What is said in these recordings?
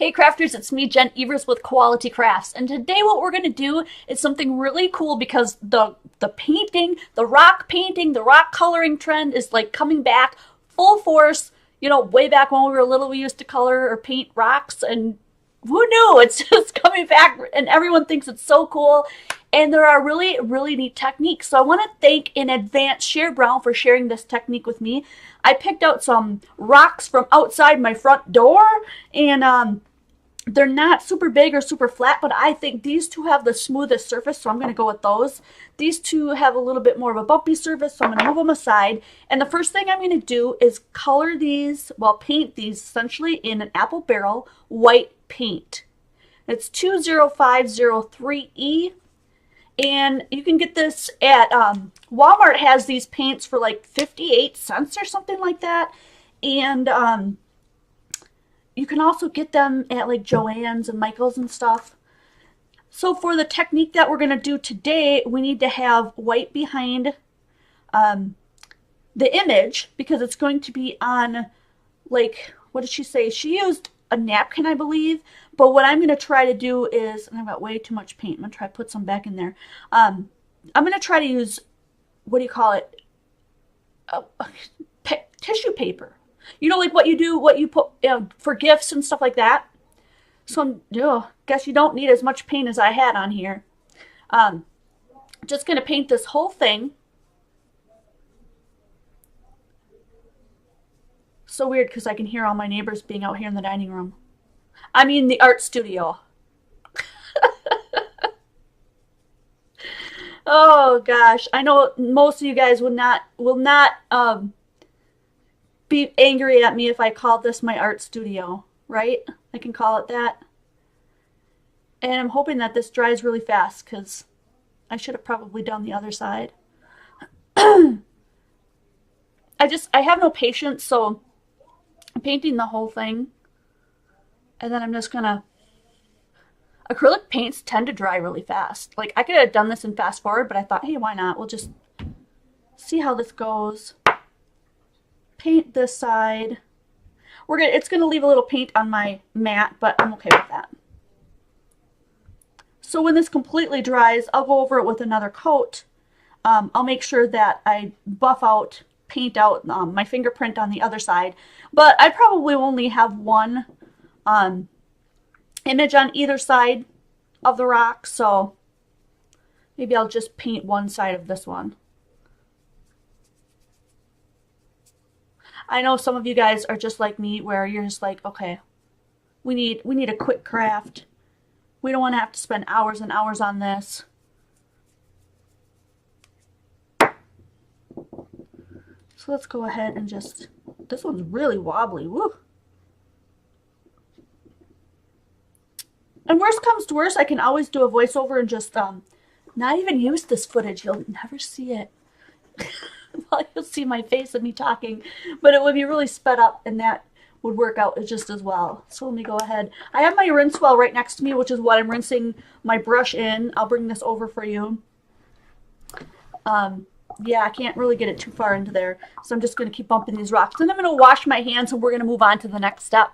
Hey crafters, it's me, Jen Evers with Quality Crafts, and today what we're going to do is something really cool because the painting, the rock painting, the rock coloring trend is like coming back full force. You know, way back when we were little, we used to color or paint rocks, and who knew? It's just coming back, and everyone thinks it's so cool. And there are really, really neat techniques. So I want to thank in advance Cher Brown for sharing this technique with me. I picked out some rocks from outside my front door, and they're not super big or super flat, but I think these two have the smoothest surface, so I'm going to go with those. These two have a little bit more of a bumpy surface, so I'm going to move them aside. And the first thing I'm going to do is color these, well, paint these essentially in an apple barrel white paint. It's 20503E. And you can get this at Walmart. Has these paints for like 58 cents or something like that. And you can also get them at like Joann's and Michael's and stuff. So for the technique that we're going to do today, we need to have white behind the image because it's going to be on, like, what did she say? She used a napkin, I believe. But what I'm going to try to do is, and I've got way too much paint. I'm going to try to put some back in there. I'm going to try to use, what do you call it? Tissue paper. You know, like what you do, what you put for gifts and stuff like that. So guess you don't need as much paint as I had on here. Just going to paint this whole thing. So weird because I can hear all my neighbors being out here in the dining room. I mean the art studio. Oh gosh, I know most of you guys will not be angry at me if I call this my art studio, right? I can call it that. And I'm hoping that this dries really fast because I should have probably done the other side. I have no patience, so I'm painting the whole thing. And then I'm just gonna, acrylic paints tend to dry really fast. Like I could have done this in fast forward, but I thought, hey, why not? We'll just see how this goes. Paint this side. It's gonna leave a little paint on my mat, but I'm okay with that. So when this completely dries, I'll go over it with another coat. I'll make sure that I buff out, paint out my fingerprint on the other side. But I probably only have one image on either side of the rock, so maybe I'll just paint one side of this one. I know some of you guys are just like me where you're just like, okay, we need a quick craft. We don't want to have to spend hours and hours on this. So let's go ahead and just, this one's really wobbly. Woo. And worst comes to worst, I can always do a voiceover and just not even use this footage. You'll never see it. Well, you'll see my face of me talking, but it would be really sped up, and that would work out just as well. So let me go ahead. I have my rinse well right next to me, which is what I'm rinsing my brush in. I'll bring this over for you. Yeah, I can't really get it too far into there, so I'm just going to keep bumping these rocks. And I'm going to wash my hands, and we're going to move on to the next step.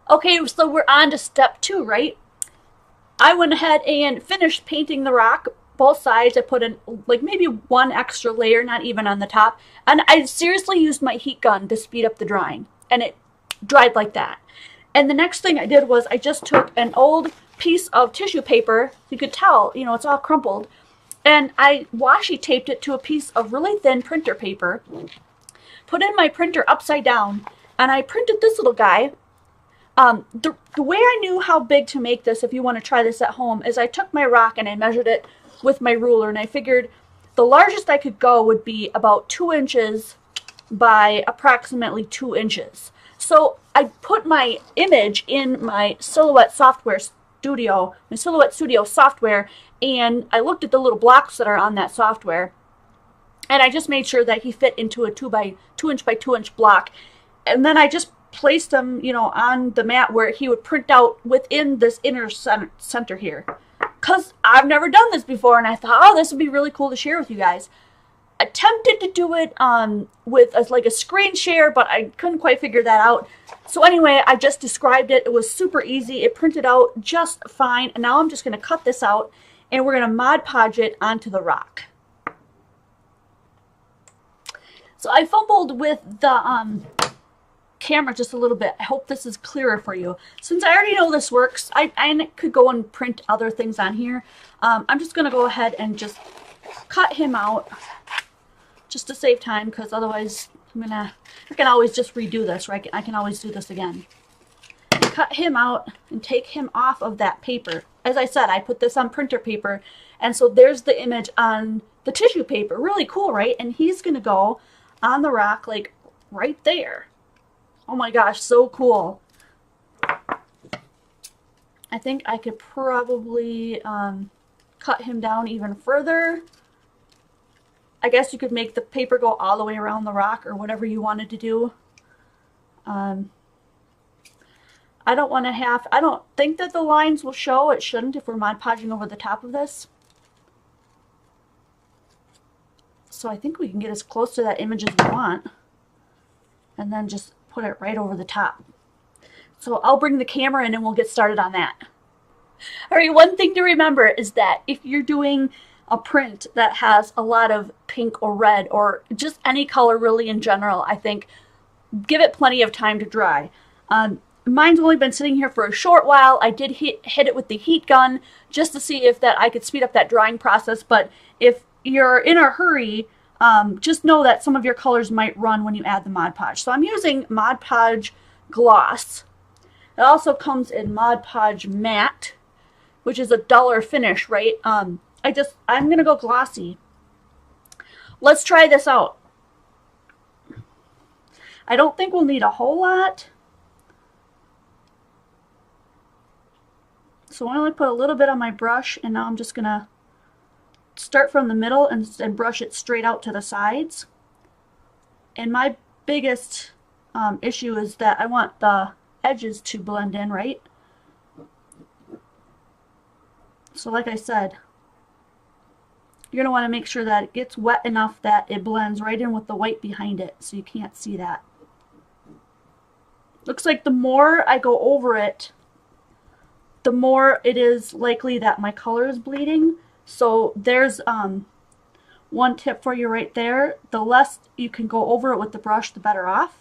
Okay, so we're on to step 2, right? I went ahead and finished painting the rock, both sides. I put in like maybe one extra layer, not even on the top. And I seriously used my heat gun to speed up the drying. And it dried like that. And the next thing I did was I just took an old piece of tissue paper. You could tell, you know, it's all crumpled. And I washi taped it to a piece of really thin printer paper. Put in my printer upside down. And I printed this little guy. The way I knew how big to make this, if you want to try this at home, is I took my rock and I measured it with my ruler, and I figured the largest I could go would be about 2 inches by approximately 2 inches. So I put my image in my Silhouette Studio software, and I looked at the little blocks that are on that software, and I just made sure that he fit into a 2 inch by 2 inch block. And then I just placed him, you know, on the mat where he would print out within this inner center here. Because I've never done this before, and I thought, oh, this would be really cool to share with you guys. attempted to do it with like a screen share, but I couldn't quite figure that out. So anyway, I just described it. It was super easy. It printed out just fine. And now I'm just going to cut this out and we're going to Mod Podge it onto the rock. So I fumbled with the camera just a little bit. I hope this is clearer for you. Since I already know this works, I could go and print other things on here. I'm just going to go ahead and just cut him out just to save time, because otherwise I can always just redo this, right? I can always do this again. Cut him out and take him off of that paper. As I said, I put this on printer paper, and so there's the image on the tissue paper. Really cool, right? And he's going to go on the rock, like right there. Oh my gosh, so cool. I think I could probably cut him down even further. I guess you could make the paper go all the way around the rock or whatever you wanted to do. I don't think that the lines will show. It shouldn't if we're Mod Podging over the top of this. So I think we can get as close to that image as we want. And then just put it right over the top. So I'll bring the camera in and we'll get started on that. All right, one thing to remember is that if you're doing a print that has a lot of pink or red or just any color really in general, I think give it plenty of time to dry. Mine's only been sitting here for a short while. I did hit it with the heat gun just to see if I could speed up that drying process, but if you're in a hurry, just know that some of your colors might run when you add the Mod Podge. So I'm using Mod Podge Gloss. It also comes in Mod Podge Matte, which is a duller finish, right? I'm going to go glossy. Let's try this out. I don't think we'll need a whole lot. So I only put a little bit on my brush, and now I'm just going to start from the middle and brush it straight out to the sides. And my biggest issue is that I want the edges to blend in, right? So like I said, you're going to want to make sure that it gets wet enough that it blends right in with the white behind it, so you can't see that. Looks like the more I go over it, the more it is likely that my color is bleeding. So there's one tip for you right there. The less you can go over it with the brush, the better off.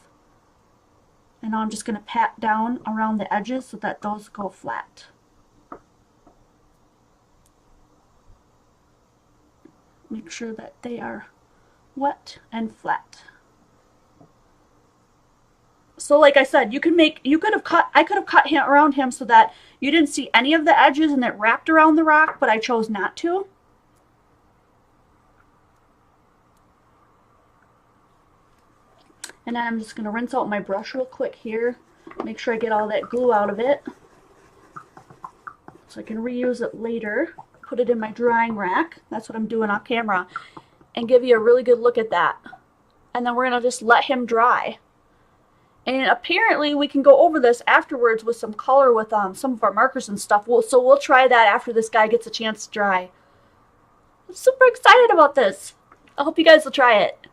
And now I'm just going to pat down around the edges so that those go flat. Make sure that they are wet and flat. So like I said, I could have cut him around him so that you didn't see any of the edges and it wrapped around the rock, but I chose not to. And then I'm just going to rinse out my brush real quick here. Make sure I get all that glue out of it, so I can reuse it later. Put it in my drying rack. That's what I'm doing off camera. And give you a really good look at that. And then we're going to just let him dry. And apparently we can go over this afterwards with some color with some of our markers and stuff. So we'll try that after this guy gets a chance to dry. I'm super excited about this. I hope you guys will try it.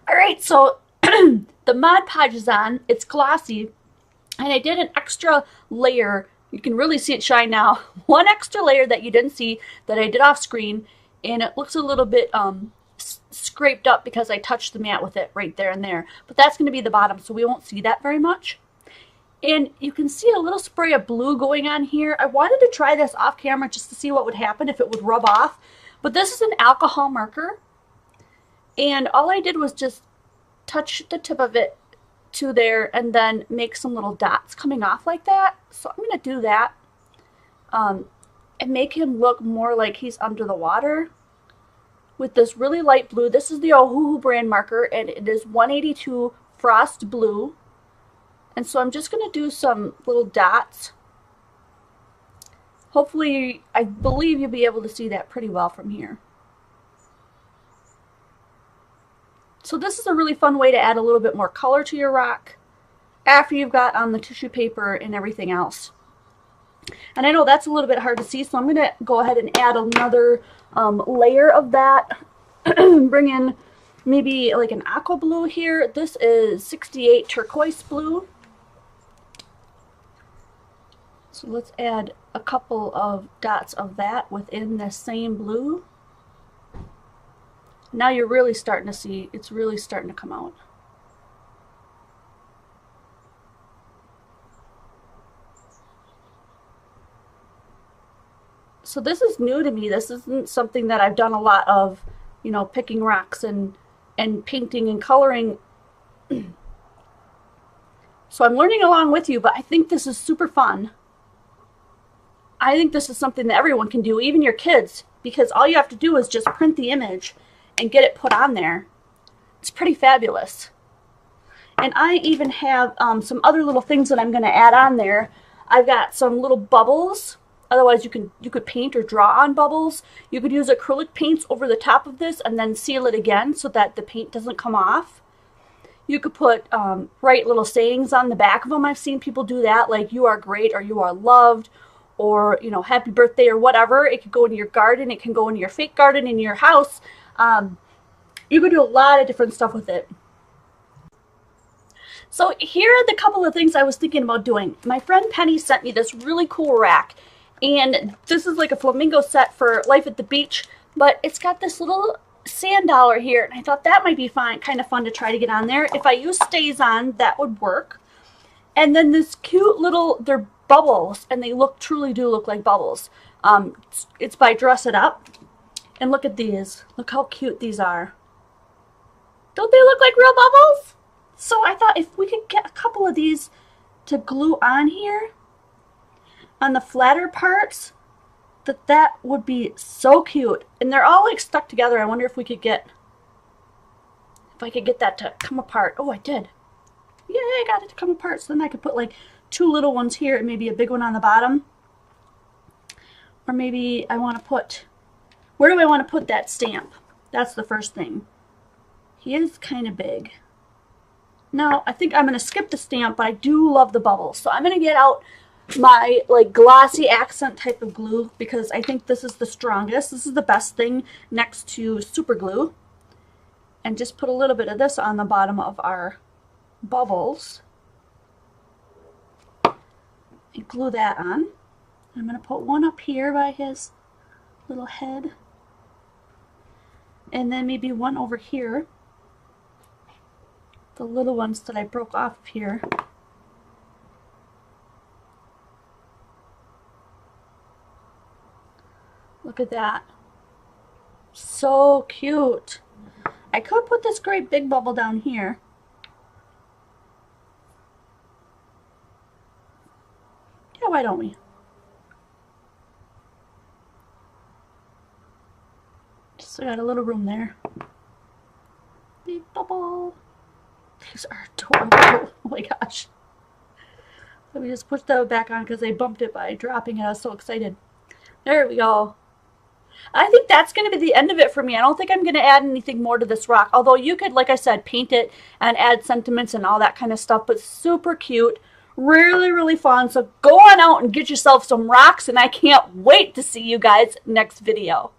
Alright, so the Mod Podge is on. It's glossy. And I did an extra layer. You can really see it shine now. One extra layer that you didn't see that I did off screen. And it looks a little bit scraped up because I touched the mat with it right there and there. But that's going to be the bottom, so we won't see that very much. And you can see a little spray of blue going on here. I wanted to try this off camera just to see what would happen if it would rub off. But this is an alcohol marker. And all I did was just touch the tip of it to there and then make some little dots coming off like that. So I'm going to do that and make him look more like he's under the water with this really light blue. This is the Ohuhu brand marker, and it is 182 Frost Blue. And so I'm just going to do some little dots. Hopefully, I believe you'll be able to see that pretty well from here. So this is a really fun way to add a little bit more color to your rock after you've got on the tissue paper and everything else. And I know that's a little bit hard to see, so I'm going to go ahead and add another layer of that bring in maybe like an aqua blue here. This is 68 turquoise blue. So let's add a couple of dots of that within the same blue. Now you're really starting to see, it's really starting to come out. So this is new to me. This isn't something that I've done a lot of, you know, picking rocks and painting and coloring. So I'm learning along with you, but I think this is super fun. I think this is something that everyone can do, even your kids, because all you have to do is just print the image and get it put on there. It's pretty fabulous. And I even have some other little things that I'm going to add on there. I've got some little bubbles. Otherwise, you could paint or draw on bubbles. You could use acrylic paints over the top of this and then seal it again so that the paint doesn't come off. You could put write little sayings on the back of them. I've seen people do that, like "You are great" or "You are loved," or, you know, "Happy birthday" or whatever. It could go into your garden. It can go into your fake garden in your house. You could do a lot of different stuff with it. So here are the couple of things I was thinking about doing. My friend Penny sent me this really cool rack. And this is like a flamingo set for Life at the Beach, but it's got this little sand dollar here. And I thought that might be fun, kind of fun to try to get on there. If I use stays on, that would work. And then this cute little, they're bubbles, and they truly do look like bubbles. It's by Dress It Up. And look at these. Look how cute these are. Don't they look like real bubbles? So I thought if we could get a couple of these to glue on here, on the flatter parts, that would be so cute. And they're all like stuck together. I wonder if we could get, if I could get that to come apart. Oh, I did. Yeah, I got it to come apart. So then I could put like two little ones here and maybe a big one on the bottom. Or maybe I want to put, where do I want to put that stamp? That's the first thing. He is kind of big. No, I think I'm going to skip the stamp, but I do love the bubbles. So I'm going to get out my like glossy accent type of glue because I think this is the strongest. This is the best thing next to super glue. And just put a little bit of this on the bottom of our bubbles. And glue that on. I'm going to put one up here by his little head. And then maybe one over here. The little ones that I broke off of here. Look at that. So cute. I could put this great big bubble down here. Yeah, why don't we? Just got a little room there. Big bubble. These are adorable. Oh my gosh. Let me just push that back on because I bumped it by dropping it. I was so excited. There we go. I think that's going to be the end of it for me. I don't think I'm going to add anything more to this rock. Although you could, like I said, paint it and add sentiments and all that kind of stuff. But super cute. Really, really fun. So go on out and get yourself some rocks. And I can't wait to see you guys next video.